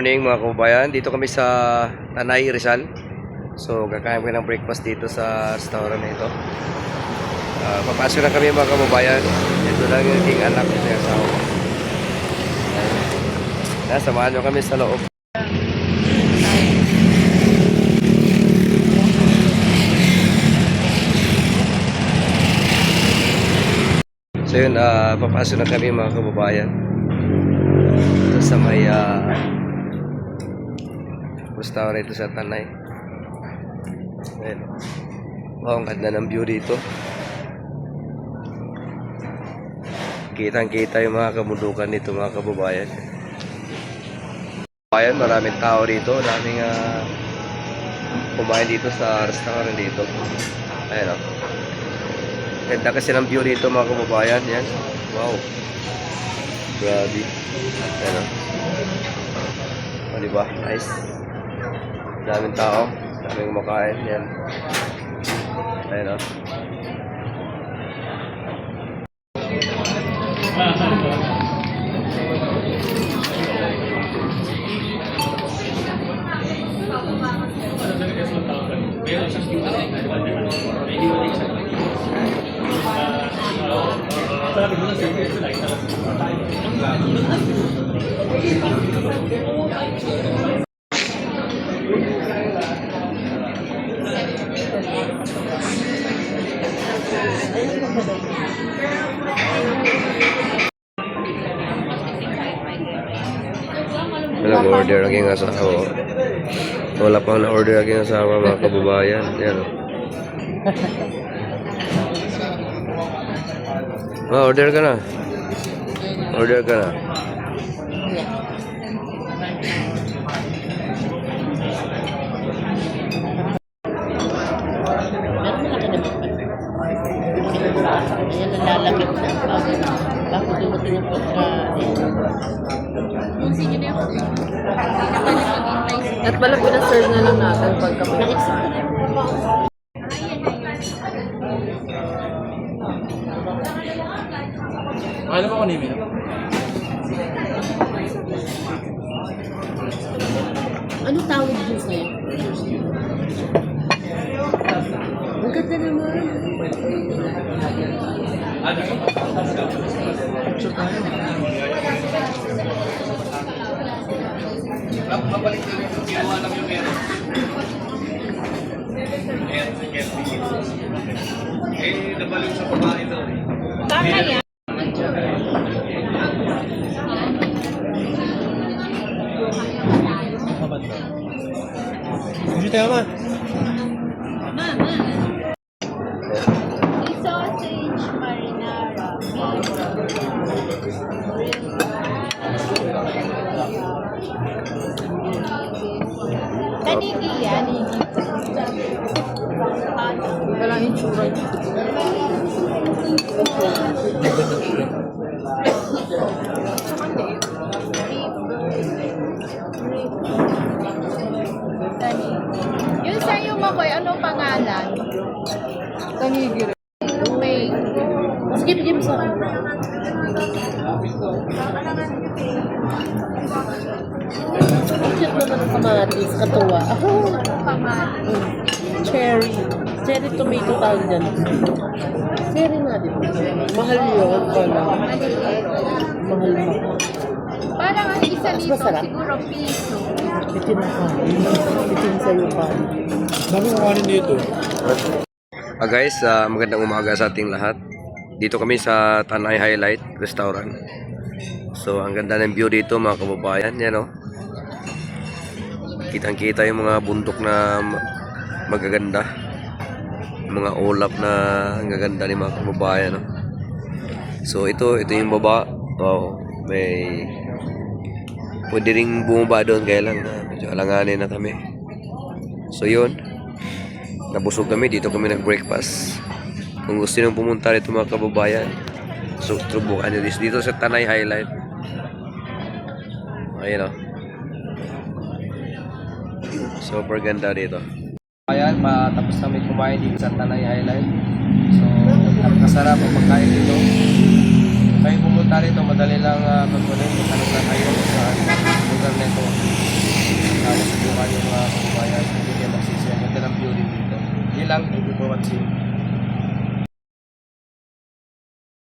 Morning mga kababayan, dito kami sa Tanay, Rizal. So kakain kami ng breakfast dito sa restaurant na ito. Papasok na kami mga kababayan. Ito lang yung king anak nito yung asawa. Samahan nyo kami sa loob. So yun, papasok na kami mga kababayan. Ito sa may restaurant ito sa Tanay. Ayan. Wow, ang ganda ng view dito. Kitang-kita yung mga kamundukan nito mga kababayan. Ayan, maraming tao dito. Daming kumain dito sa restaurant dito. Ayan o. Ganda kasi ng view dito mga kababayan. Yan. Wow. Grabe. Ayan o. O diba? Nice. Daming tao. Daming kumakain. Yan. Ayan o. Nag-order aking asawa. Wala pang na-order aking asawa mga kababayan. Yan o. Order ka na. Order ka na. Lalagyan na bago dumating yung pagkain. Yung sige na yung at pala pinaserve na lang natin pagka ano ba kunin mo? ano tawag dyan sa'yo? Ang ganda naman. Mabalik na rin yung kinuha lang yung meron. Nabalik sa babae daw. Baka yan. Hindi tayo ma. Sausage marinara. Kanigi yan. Wala yung tsura niya. Yung sa'yo Makoy, anong pangalan? Kanigi rin. May... Sige, bigyan mo sa akin. Cute naman ang kamatis, katuwa. Ako, kamatis. Cherry. Cherry tomato tawag dyan. Cherry na din. Mahal yun pala. Mahal mo. Parang ang isa nito siguro piso. Bitin na ka. Bitin sa'yo pa. Dami ko kanin dito. Guys, magandang umaga sa ating lahat. Dito kami sa Tanay Highlight Restaurant. So, ang ganda ng view dito mga kababayan. Yan o. Kitang-kita yung mga bundok na magaganda. Mga ulap na ang gaganda ni mga kababayan. No? So, ito yung baba. Wow, may pwede ring bumaba doon. Kaya lang medyo alanganin na kami. So, yun. Nabusog kami. Dito kami nag-breakfast. Kung gusto nyo pumunta rito mga kababayan, so trubukan nyo dito sa Tanay Highlight. Ayun o. Super ganda dito. Ayan, matapos kami kumain dito sa Tanay Highlight. So, napakasarap ang pagkain dito. Kayo pumunta rito, madali lang pagkunin. Tanong na kayo sa lugar na ito. nasubukan yung mga kababayan, hindi kayo magsisi. Ang ganda ng view rin dito. Yun lang, thank you for watching.